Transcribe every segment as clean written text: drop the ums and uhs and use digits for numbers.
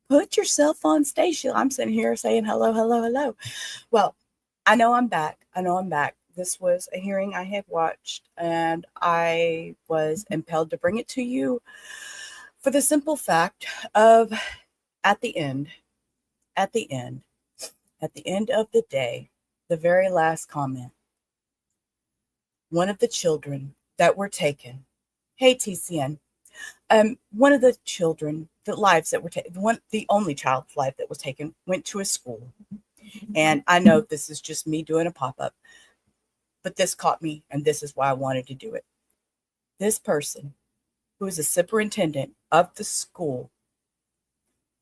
Put yourself on stage. I'm sitting here saying hello, hello, hello. Well, I know I'm back. I know I'm back. This was a hearing I had watched, and I was impelled to bring it to you for the simple fact of at the end, at the end, at the end of the day, the very last comment, one of the children that were taken, hey TCN, one of the children, the lives that were taken, the only child's life that was taken, went to a school. And I know this is just me doing a pop-up, but this caught me, and this is why I wanted to do it. This person, who is a superintendent of the school,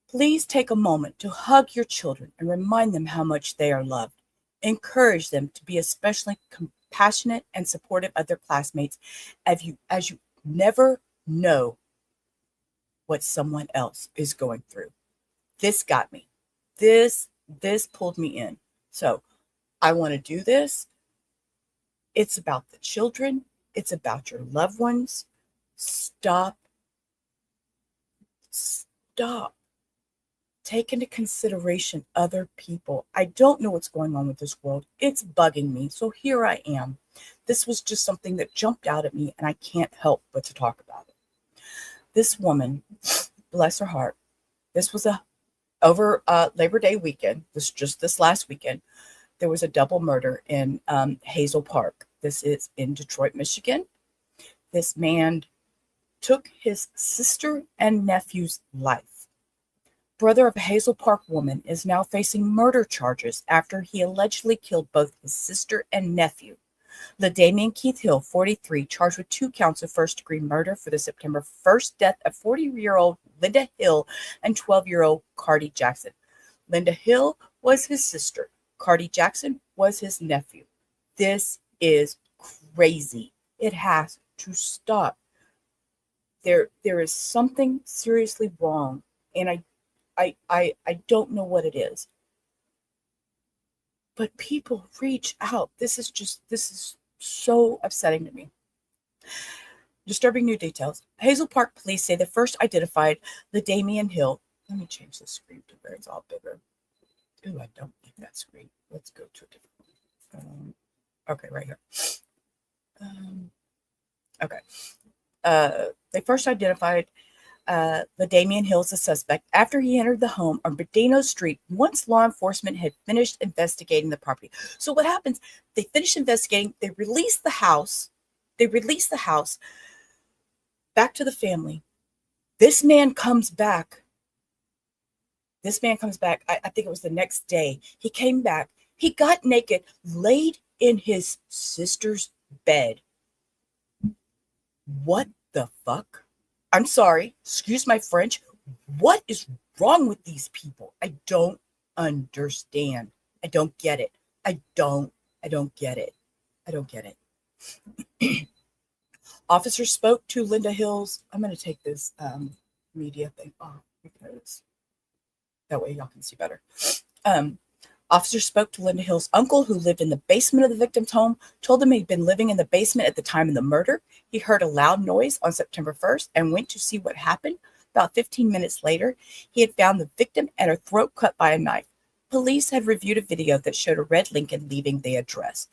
please take a moment to hug your children and remind them how much they are loved. Encourage them to be especially compassionate and supportive of their classmates, as you never know what someone else is going through. This got me. This pulled me in. So I want to do this. It's about the children. It's about your loved ones. Stop. Take into consideration other people. I don't know what's going on with this world. It's bugging me. So here I am. This was just something that jumped out at me, and I can't help but to talk about it. This woman, bless her heart, this was over Labor Day weekend. This last weekend, there was a double murder in Hazel Park. This is in Detroit, Michigan. This man took his sister and nephew's life. Brother of a Hazel Park woman is now facing murder charges after he allegedly killed both his sister and nephew. Ladamien Keith Hill, 43, charged with 2 counts of first-degree murder for the September 1st death of 40-year-old Linda Hill and 12-year-old Kardi Jackson. Linda Hill was his sister. Kardi Jackson was his nephew. This is crazy. It has to stop. There is something seriously wrong, and I don't know what it is. But people reach out. This is so upsetting to me. Disturbing new details. Hazel Park police say they first identified Ladamien Hill. Let me change the screen to where it's all bigger. Ooh, I don't like that screen. Let's go to a different one. Okay, right here. Okay. They first identified Ladamien Hill as a suspect after he entered the home on Berdeno Street once law enforcement had finished investigating the property. So what happens, they finish investigating, they release the house back to the family. This man comes back. I think it was the next day. He came back. He got naked, laid in his sister's bed. What the fuck? I'm sorry, excuse my French. What is wrong with these people? I don't understand. I don't get it. I don't get it. I don't get it. Officers spoke to Linda Hill's. I'm going to take this media thing off because that way y'all can see better. Officers spoke to Linda Hill's uncle, who lived in the basement of the victim's home, told them he'd been living in the basement at the time of the murder. He heard a loud noise on September 1st and went to see what happened. About 15 minutes later, he had found the victim and her throat cut by a knife. Police had reviewed a video that showed a red Lincoln leaving the address.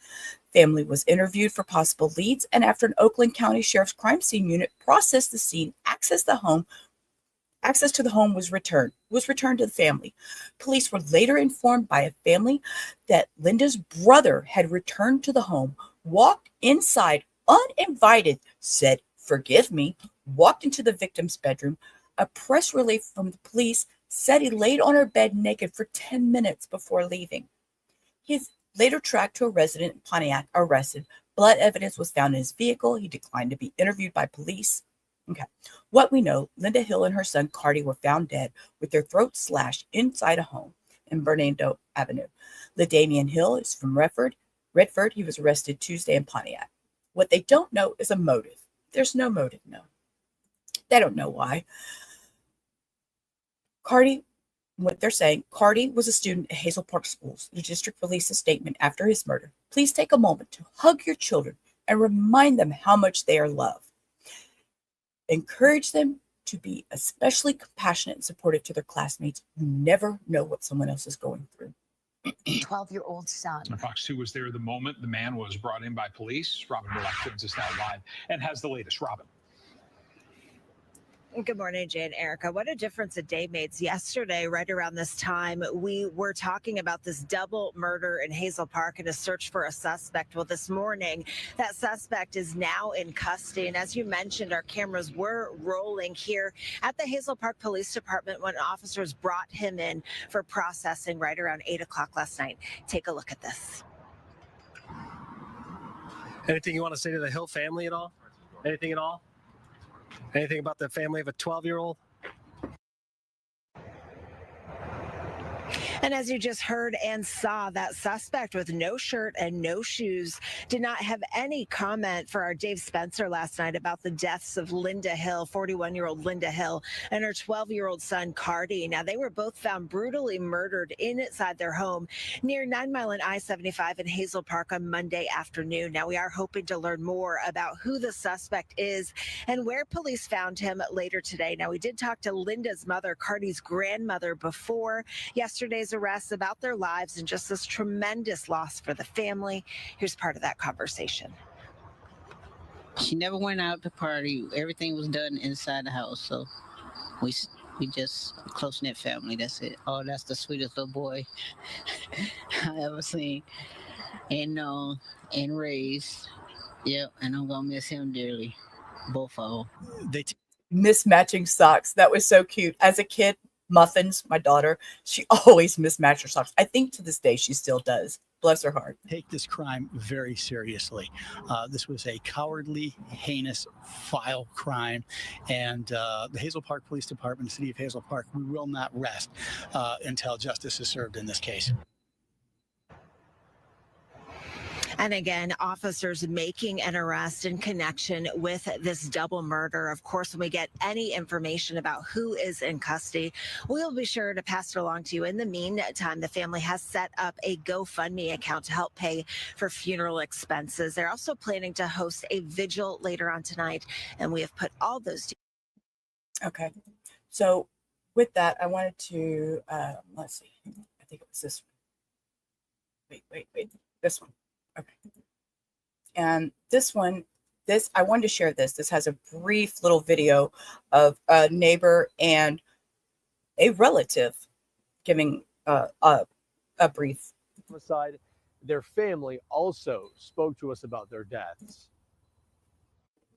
Family was interviewed for possible leads, and after an Oakland County Sheriff's Crime Scene unit processed the scene, access to the home was returned to the family. Police were later informed by a family that Linda's brother had returned to the home, walked inside uninvited, said, "Forgive me," walked into the victim's bedroom. A press release from the police said he laid on her bed naked for 10 minutes before leaving. He is later tracked to a resident in Pontiac, arrested. Blood evidence was found in his vehicle. He declined to be interviewed by police. Okay. What we know, Linda Hill and her son Kardi were found dead with their throats slashed inside a home in Berdeno Avenue. Ladamien Hill is from Redford. He was arrested Tuesday in Pontiac. What they don't know is a motive. There's no motive, no. They don't know why. What they're saying, Kardi was a student at Hazel Park Schools. The district released a statement after his murder. Please take a moment to hug your children and remind them how much they are loved. Encourage them to be especially compassionate and supportive to their classmates who never know what someone else is going through. 12-year-old son. Fox 2 was there the moment the man was brought in by police. Robin Wilcox is now live and has the latest. Robin. Good morning, Jay and Erica. What a difference a day made. Yesterday, right around this time, we were talking about this double murder in Hazel Park and a search for a suspect. Well, this morning, that suspect is now in custody. And as you mentioned, our cameras were rolling here at the Hazel Park Police Department when officers brought him in for processing right around 8 o'clock last night. Take a look at this. Anything you want to say to the Hill family at all? Anything at all? Anything about the family of a 12-year-old? And as you just heard and saw, that suspect with no shirt and no shoes did not have any comment for our Dave Spencer last night about the deaths of Linda Hill, 41-year-old Linda Hill, and her 12-year-old son, Kardi. Now, they were both found brutally murdered inside their home near 9 Mile and I-75 in Hazel Park on Monday afternoon. Now, we are hoping to learn more about who the suspect is and where police found him later today. Now, we did talk to Linda's mother, Kardi's grandmother, before yesterday's arrests about their lives and just this tremendous loss for the family. Here's part of that conversation. She never went out to party. Everything was done inside the house. So we just a close-knit family. That's it. Oh, that's the sweetest little boy I ever seen and known and raised. Yep, and I'm gonna miss him dearly. Both of them. Mismatching socks. That was so cute. As a kid, Muffins, my daughter, she always mismatched her socks. I think to this day she still does. Bless her heart. Take this crime very seriously. This was a cowardly, heinous, vile crime. And the Hazel Park Police Department, the city of Hazel Park, we will not rest until justice is served in this case. And again, officers making an arrest in connection with this double murder. Of course, when we get any information about who is in custody, we'll be sure to pass it along to you. In the meantime, the family has set up a GoFundMe account to help pay for funeral expenses. They're also planning to host a vigil later on tonight, and we have put all those. Okay. So with that, I wanted to, let's see. I think it was this one. Wait. This one. Okay. And this one, I wanted to share this. This has a brief little video of a neighbor and a relative giving a brief. Homicide. Their family also spoke to us about their deaths.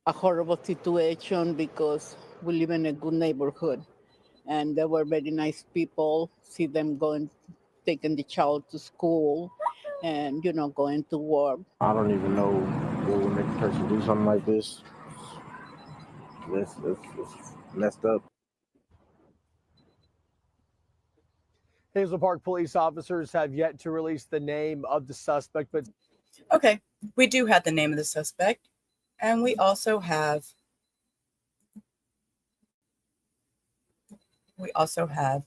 A horrible situation because we live in a good neighborhood and they were very nice people. See them taking the child to school and, going to work. I don't even know what would make a person do something like this. It's messed up. Hazel Park police officers have yet to release the name of the suspect, but Okay, we do have the name of the suspect, and we also have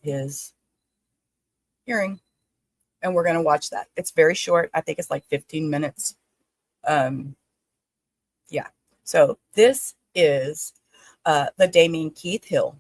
his hearing. And we're going to watch that. It's very short. I think it's like 15 minutes. Yeah. So this is Ladamien Keith Hill.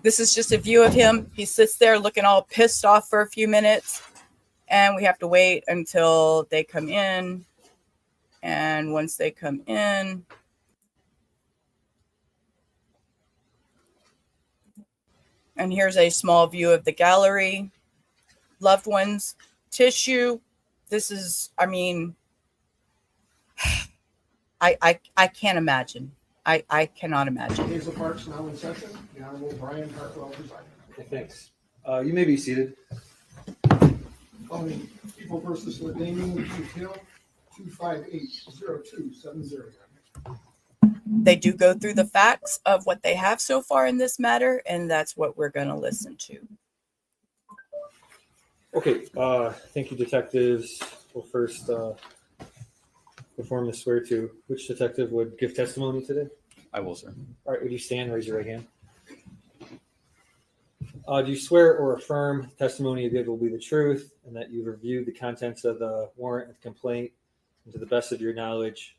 This is just a view of him. He sits there looking all pissed off for a few minutes, and we have to wait until they come in. And once they come in, and here's a small view of the gallery, loved ones, tissue. This is, I mean, I can't imagine. I cannot imagine. Hazel Park's now in session. The Honorable Brian Hartwell presiding. Okay, thanks. You may be seated. Calling People versus Ladamien Keith Hill, 258-0270. They do go through the facts of what they have so far in this matter, and that's what we're going to listen to. Okay, thank you, detectives. We'll first go perform the swear to, which detective would give testimony today? I will, sir. All right, would you stand, raise your right hand? Do you swear or affirm testimony you give will be the truth and that you've reviewed the contents of the warrant and complaint and to the best of your knowledge,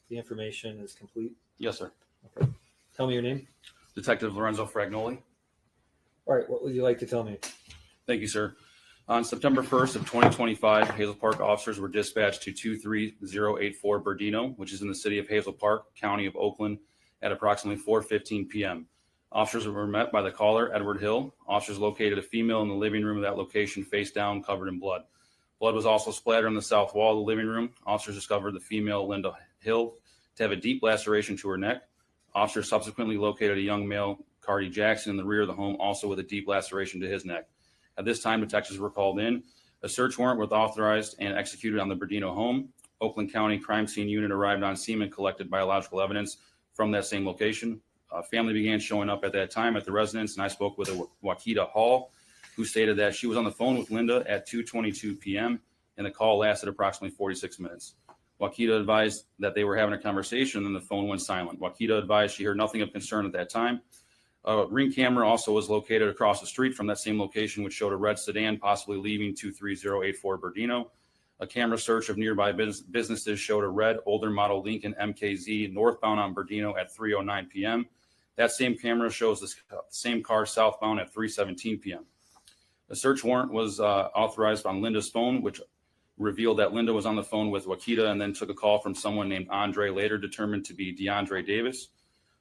the information is complete? Yes, sir. Okay. Tell me your name. Detective Lorenzo Fragnoli. All right, what would you like to tell me? Thank you, sir. On September 1st of 2025, Hazel Park officers were dispatched to 23084 Berdeno, which is in the city of Hazel Park, county of Oakland, at approximately 4:15 p.m. Officers were met by the caller, Edward Hill. Officers located a female in the living room of that location, face down, covered in blood. Blood was also splattered on the south wall of the living room. Officers discovered the female, Linda Hill, to have a deep laceration to her neck. Officers subsequently located a young male, Kardi Jackson, in the rear of the home, also with a deep laceration to his neck. At this time, detectives were called in. A search warrant was authorized and executed on the Berdeno home. Oakland County Crime Scene Unit arrived on scene and collected biological evidence from that same location. A family began showing up at that time at the residence, and I spoke with Wakita Hall, who stated that she was on the phone with Linda at 2:22 p.m., and the call lasted approximately 46 minutes. Wakita advised that they were having a conversation, and the phone went silent. Wakita advised she heard nothing of concern at that time. A ring camera also was located across the street from that same location, which showed a red sedan possibly leaving 23084 Berdeno. A camera search of nearby businesses showed a red, older model Lincoln MKZ northbound on Berdeno at 3:09 p.m. That same camera shows the same car southbound at 3:17 p.m. A search warrant was authorized on Linda's phone, which revealed that Linda was on the phone with Wakita and then took a call from someone named Andre, later determined to be DeAndre Davis.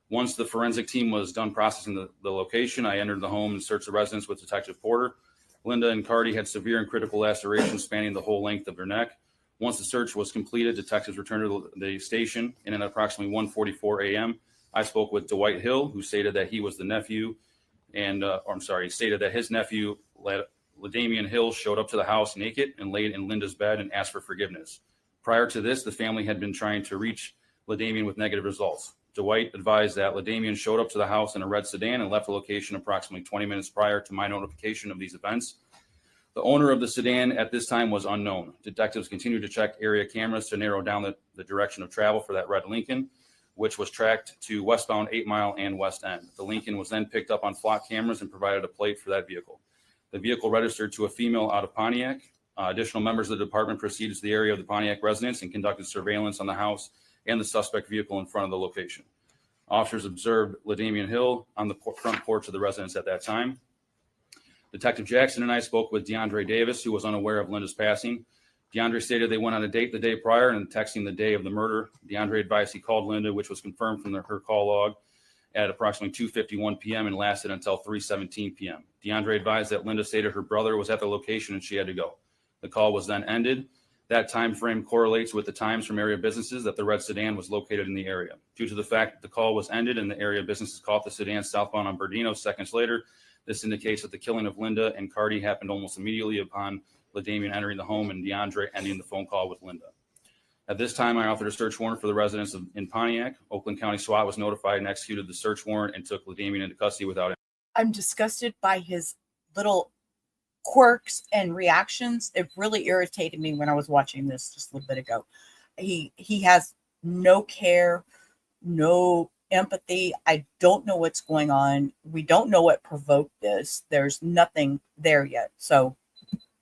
Once the forensic team was done processing the location, I entered the home and searched the residence with Detective Porter. Linda and Kardi had severe and critical lacerations spanning the whole length of their neck. Once the search was completed, detectives returned to the station, and at approximately 1:44 a.m., I spoke with Dwight Hill, who stated that he was the nephew, and he stated that his nephew, Ladamien Hill, showed up to the house naked and laid in Linda's bed and asked for forgiveness. Prior to this, the family had been trying to reach Ladamien with negative results. Dwight advised that Ladamien showed up to the house in a red sedan and left the location approximately 20 minutes prior to my notification of these events. The owner of the sedan at this time was unknown. Detectives continued to check area cameras to narrow down the direction of travel for that red Lincoln, which was tracked to westbound 8 Mile and West End. The Lincoln was then picked up on flock cameras and provided a plate for that vehicle. The vehicle registered to a female out of Pontiac. Additional members of the department proceeded to the area of the Pontiac residence and conducted surveillance on the house and the suspect vehicle in front of the location. Officers observed Ladamien Hill on the front porch of the residence at that time. Detective Jackson and I spoke with DeAndre Davis, who was unaware of Linda's passing. DeAndre stated they went on a date the day prior and texting the day of the murder. DeAndre advised he called Linda, which was confirmed from her call log, at approximately 2:51 p.m. and lasted until 3:17 p.m. DeAndre advised that Linda stated her brother was at the location and she had to go. The call was then ended. That time frame correlates with the times from area businesses that the red sedan was located in the area. Due to the fact that the call was ended and the area businesses caught the sedan southbound on Berdeno seconds later, this indicates that the killing of Linda and Kardi happened almost immediately upon Ladamien entering the home and DeAndre ending the phone call with Linda. At this time, I authored a search warrant for the residence in Pontiac. Oakland County SWAT was notified and executed the search warrant and took Ladamien into custody without. I'm disgusted by his little quirks and reactions. It really irritated me when I was watching this just a little bit ago. He has no care, no empathy. I don't know what's going on. We don't know what provoked this. There's nothing there yet. So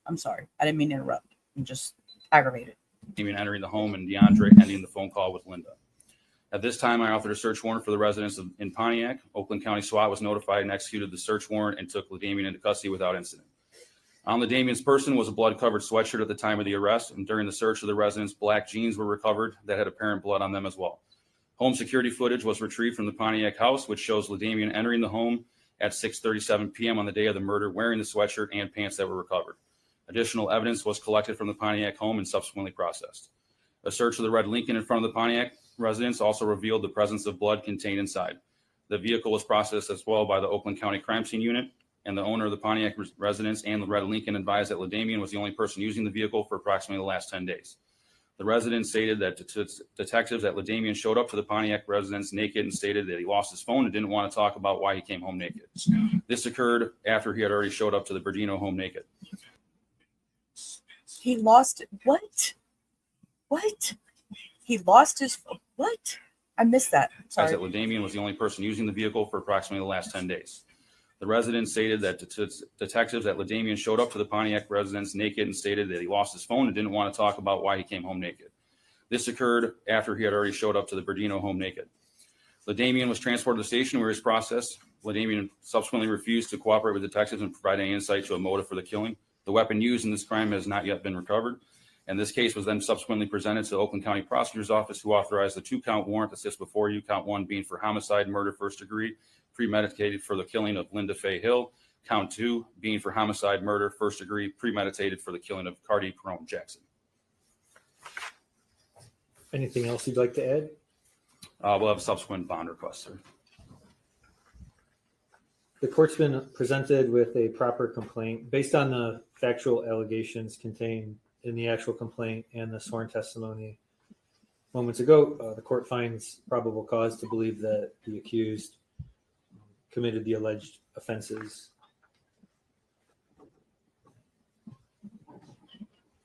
I'm sorry. I didn't mean to interrupt. I'm just aggravated. Even entering the home and DeAndre ending the phone call with Linda. At this time, I authored a search warrant for the residence in Pontiac. Oakland County SWAT was notified and executed the search warrant and took Ladamien into custody without incident. On Ladamien's person was a blood-covered sweatshirt at the time of the arrest, and during the search of the residence, black jeans were recovered that had apparent blood on them as well. Home security footage was retrieved from the Pontiac house, which shows Ladamien entering the home at 6:37 p.m. on the day of the murder, wearing the sweatshirt and pants that were recovered. Additional evidence was collected from the Pontiac home and subsequently processed. A search of the red Lincoln in front of the Pontiac residence also revealed the presence of blood contained inside. The vehicle was processed as well by the Oakland County Crime Scene Unit, and the owner of the Pontiac residence and the red Lincoln advised that Ladamien was the only person using the vehicle for approximately the last 10 days. The resident stated that detectives at Ladamien showed up to the Pontiac residence naked and stated that he lost his phone and didn't want to talk about why he came home naked. This occurred after he had already showed up to the Berdeno home naked. He lost it. What? He lost his what? I missed that. Sorry. Sorry. That Ladamien was the only person using the vehicle for approximately the last 10 days. The resident stated that detectives at Ladamien showed up to the Pontiac residence naked and stated that he lost his phone and didn't want to talk about why he came home naked. This occurred after he had already showed up to the Berdeno home naked. Ladamien was transported to the station where he was processed. Ladamien subsequently refused to cooperate with detectives and provide any insight to a motive for the killing. The weapon used in this crime has not yet been recovered. And this case was then subsequently presented to the Oakland County Prosecutor's Office, who authorized the 2-count warrant that sits before you, count 1 being for homicide, murder, first degree, premeditated for the killing of Linda Faye Hill, count 2 being for homicide, murder, first degree, premeditated for the killing of Kardi Jackson. Anything else you'd like to add? We'll have a subsequent bond request, sir. The court's been presented with a proper complaint based on the factual allegations contained in the actual complaint and the sworn testimony moments ago. The court finds probable cause to believe that the accused committed the alleged offenses.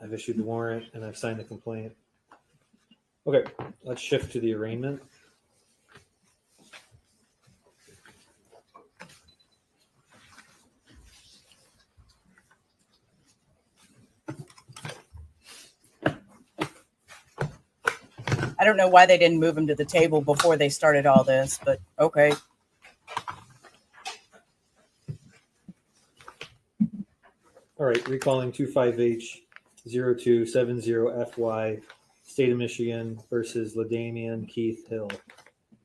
I've issued the warrant and I've signed the complaint. Okay, let's shift to the arraignment. I don't know why they didn't move him to the table before they started all this, but okay. All right, recalling 25H0270FY, State of Michigan versus Ladamien Keith Hill.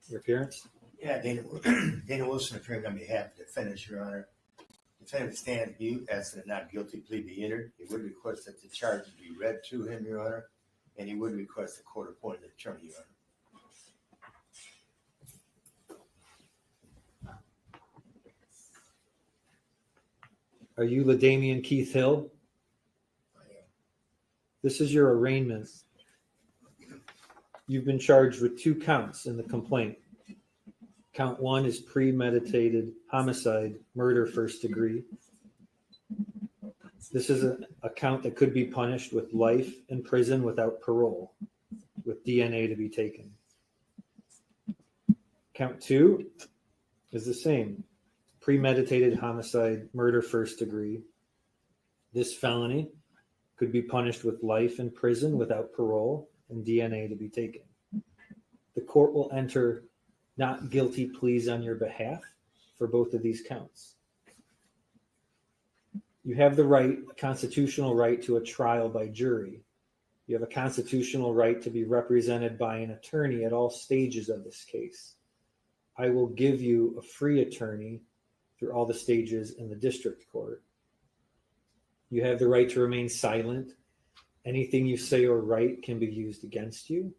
Your appearance? Yeah, Dana Wilson, appearing on behalf of the defendants, Your Honor. Defendant stand asks that a not guilty plea be entered. He would request that the charges be read to him, Your Honor, and he would request the court appoint an attorney, Your Honor. Are you Ladamien Keith Hill? This is your arraignment. You've been charged with 2 counts in the complaint. Count 1 is premeditated homicide, murder, first degree. This is a count that could be punished with life in prison without parole, with DNA to be taken. Count 2 is the same. Premeditated homicide, murder, first degree. This felony could be punished with life in prison without parole and DNA to be taken. The court will enter not guilty pleas on your behalf for both of these counts. You have the right, a constitutional right to a trial by jury. You have a constitutional right to be represented by an attorney at all stages of this case. I will give you a free attorney through all the stages in the district court. You have the right to remain silent. Anything you say or write can be used against you.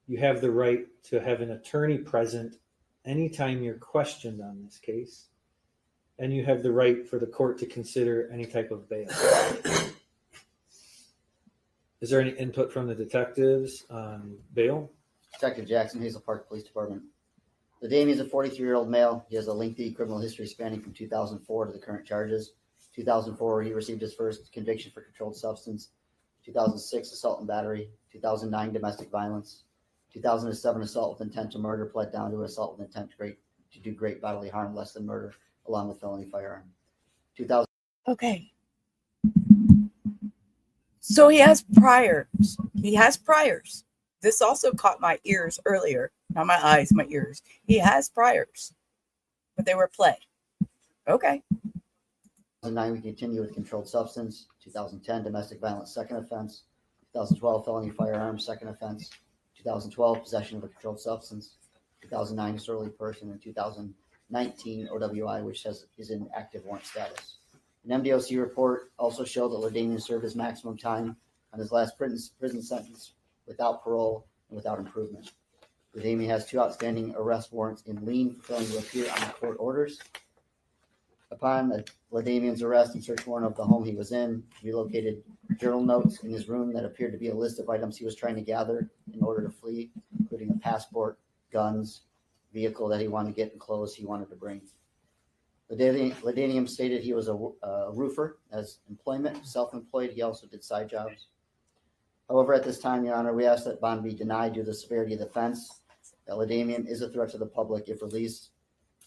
You have the right to have an attorney present anytime you're questioned on this case. And you have the right for the court to consider any type of bail. Is there any input from the detectives on bail? Detective Jackson, Hazel Park Police Department. Ladamien is a 43-year-old male. He has a lengthy criminal history spanning from 2004 to the current charges. 2004, he received his first conviction for controlled substance. 2006, assault and battery. 2009, domestic violence. 2007, assault with intent to murder, pled down to assault with intent to do great bodily harm, less than murder, along with felony firearm. 2000. Okay. So he has priors. He has priors. This also caught my ears earlier. Not my eyes, my ears. He has priors, but they were pled. Okay. 2009, we continue with controlled substance. 2010, domestic violence, second offense. 2012, felony firearm, second offense. 2012, possession of a controlled substance. 2009, disorderly person. And 2019, OWI, which is in active warrant status. An MDOC report also showed that Ladamien served his maximum time on his last prison sentence without parole and without improvement. Ladamien has 2 outstanding arrest warrants in lien, failing to appear on the court orders. Upon Ladamien's arrest and search warrant of the home he was in, we located journal notes in his room that appeared to be a list of items he was trying to gather in order to flee, including a passport, guns, vehicle that he wanted to get, and clothes he wanted to bring. Ladamien stated he was a roofer as employment, self-employed. He also did side jobs. However, at this time, Your Honor, we ask that bond be denied due to the severity of the offense. That Ladamien is a threat to the public if released.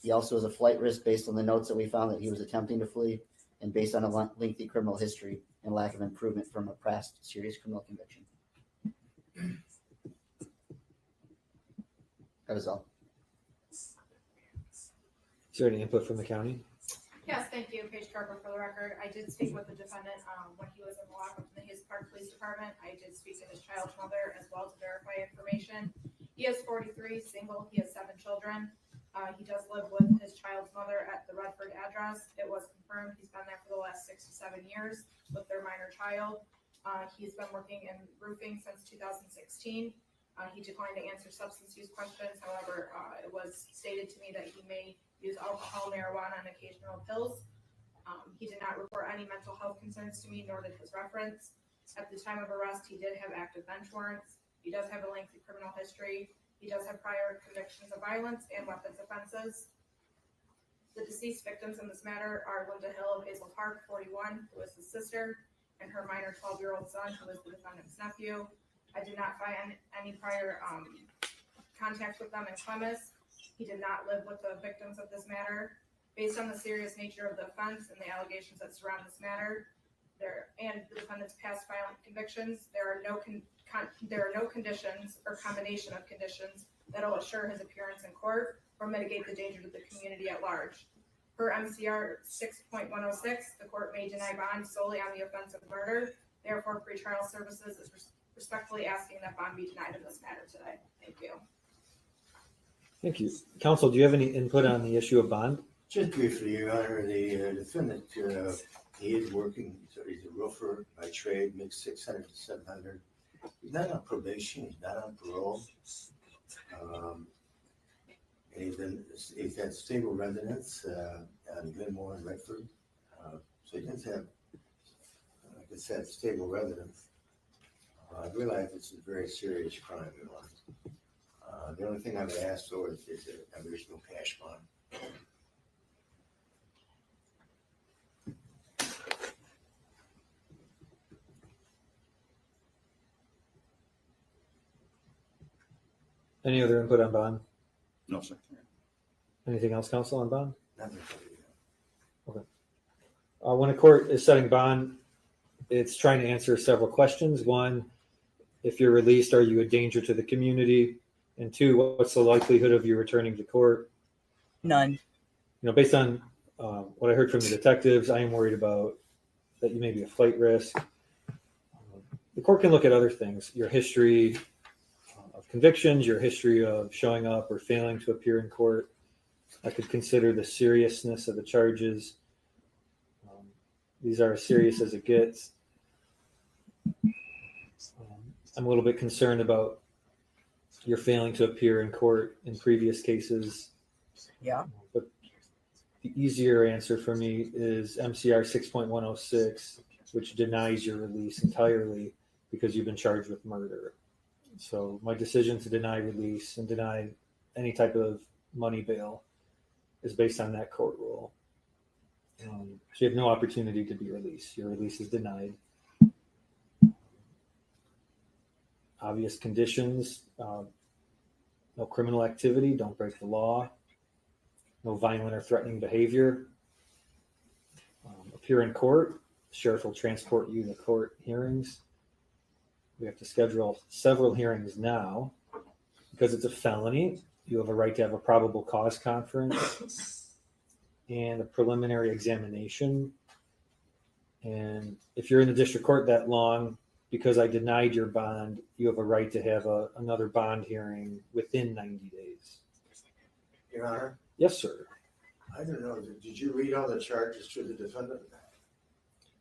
He also is a flight risk based on the notes that we found that he was attempting to flee and based on a lengthy criminal history and lack of improvement from a past serious criminal conviction. That is all. Is there any input from the county? Yes, thank you, Paige Carver, for the record. I did speak with the defendant when he was in Wilcox in the Hazel Park Police Department. I did speak to his child's mother as well to verify information. He is 43, single. He has 7 children. He does live with his child's mother at the Redford address. It was confirmed he's been there for the last 6 to 7 years with their minor child. He's been working in roofing since 2016. He declined to answer substance use questions. However, it was stated to me that he may use alcohol, marijuana, and occasional pills. He did not report any mental health concerns to me, nor did his reference. At the time of arrest, he did have active bench warrants. He does have a lengthy criminal history. He does have prior convictions of violence and weapons offenses. The deceased victims in this matter are Linda Hill of Hazel Park, 41, who is his sister, and her minor 12-year-old son, who is the defendant's nephew. I did not find any prior contact with them in Clemens. He did not live with the victims of this matter. Based on the serious nature of the offense and the allegations that surround this matter, and the defendant's past violent convictions, there are no conditions or combination of conditions that will assure his appearance in court or mitigate the danger to the community at large. Per MCR 6.106, the court may deny bond solely on the offense of murder. Therefore, pretrial services is respectfully asking that bond be denied in this matter today. Thank you. Thank you. Counsel, do you have any input on the issue of bond? Just briefly, Your Honor, the defendant, he is working, so he's a roofer by trade, makes $600 to $700. He's not on probation, he's not on parole. And he's had stable residence on Glenmore and Redford. So he does have, like I said, stable residence. I realize it's a very serious crime, Your Honor. The only thing I would ask for is an original cash bond. Any other input on bond? No, sir. Anything else, counsel, on bond? Nothing. Okay. When a court is setting bond, it's trying to answer several questions. One, if you're released, are you a danger to the community? And 2, what's the likelihood of you returning to court? None. Based on what I heard from the detectives, I am worried about that you may be a flight risk. The court can look at other things, your history of convictions, your history of showing up or failing to appear in court. I could consider the seriousness of the charges. These are as serious as it gets. I'm a little bit concerned about your failing to appear in court in previous cases. Yeah. But the easier answer for me is MCR 6.106, which denies your release entirely because you've been charged with murder. So my decision to deny release and deny any type of money bail is based on that court rule. So you have no opportunity to be released. Your release is denied. Obvious conditions, no criminal activity, don't break the law, no violent or threatening behavior. Appear in court, the sheriff will transport you to court hearings. We have to schedule several hearings now. Because it's a felony, you have a right to have a probable cause conference and a preliminary examination. And if you're in the district court that long, because I denied your bond, you have a right to have another bond hearing within 90 days. Your Honor? Yes, sir. I don't know. Did you read all the charges to the defendant?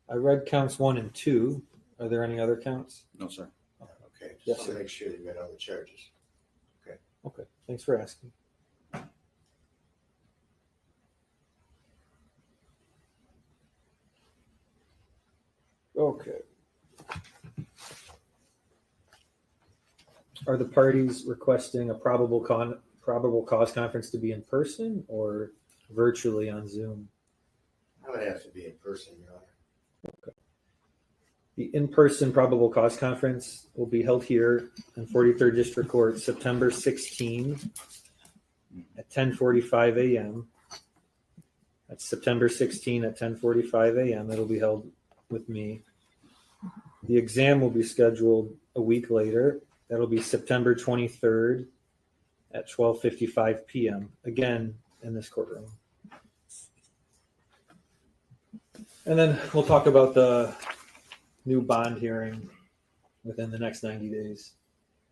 I read counts 1 and 2. Are there any other counts? No, sir. Okay. Just Yes, want to sir. make sure you read all the charges. Okay. Okay. Thanks for asking. Okay. Are the parties requesting a probable cause conference to be in person or virtually on Zoom? I would have to be in person, Your Honor. The in-person probable cause conference will be held here in 43rd District Court, September 16 at 10:45 a.m. That's September 16 at 10:45 a.m. It'll be held with me. The exam will be scheduled a week later. That'll be September 23rd at 12:55 p.m. Again, in this courtroom. And then we'll talk about the new bond hearing within the next 90 days.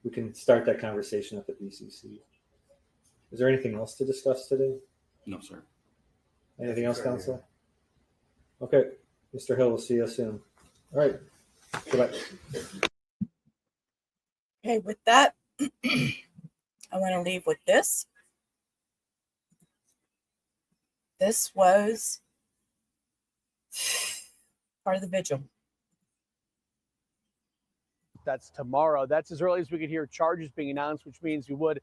We can start that conversation at the BCC. Is there anything else to discuss today? No, sir. Anything else, Council? Okay, Mr. Hill, we'll see you soon. All right, goodbye. Okay, with that, I want to leave with this. This was part of the vigil. That's tomorrow. That's as early as we could hear charges being announced, which means we would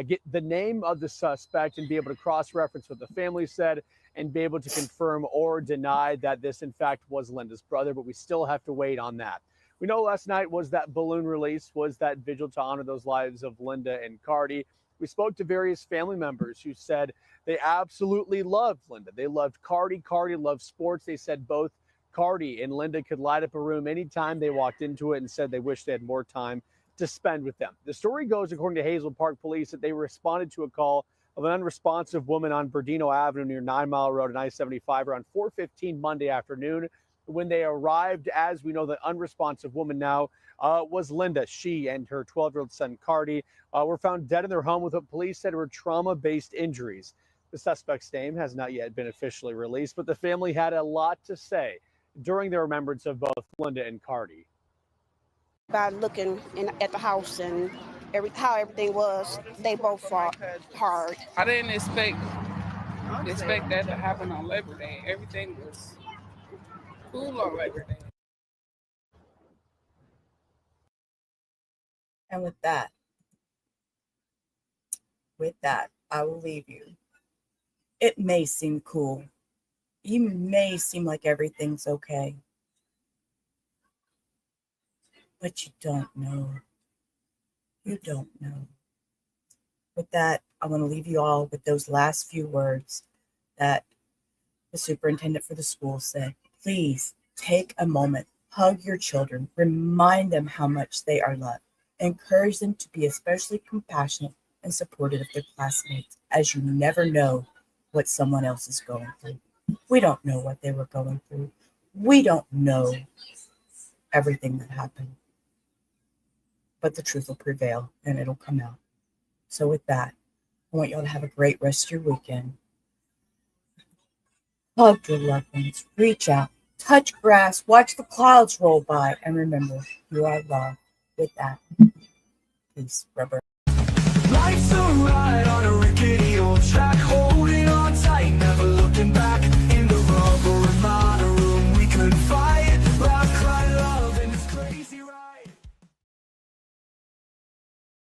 get the name of the suspect and be able to cross-reference what the family said and be able to confirm or deny that this, in fact, was Linda's brother. But we still have to wait on that. We know last night was that balloon release, was that vigil to honor those lives of Linda and Kardi. We spoke to various family members who said they absolutely loved Linda. They loved Kardi. Kardi loved sports. They said both Kardi and Linda could light up a room anytime they walked into it and said they wished they had more time to spend with them. The story goes, according to Hazel Park Police, that they responded to a call of an unresponsive woman on Berdeno Avenue near 9 Mile Road and I-75 around 4:15 Monday afternoon. When they arrived, as we know, the unresponsive woman now was Linda. She and her 12-year-old son, Kardi, were found dead in their home with what police said were trauma-based injuries. The suspect's name has not yet been officially released, but the family had a lot to say during their remembrance of both Linda and Kardi. By looking at the house and how everything was, they both fought hard. I didn't expect that to happen on Labor Day. Everything was cool on Labor Day. And with that, I will leave you. It may seem cool. You may seem like everything's okay. But you don't know. You don't know. With that, I want to leave you all with those last few words that the superintendent for the school said. Please take a moment, hug your children, remind them how much they are loved, encourage them to be especially compassionate and supportive of their classmates, as you never know what someone else is going through. We don't know what they were going through. We don't know everything that happened. But the truth will prevail and it'll come out. So with that, I want y'all to have a great rest of your weekend. Hug your loved ones, reach out, touch grass, watch the clouds roll by, and remember, you are loved. With that, peace, rubber. Life's a ride on a rickety old track.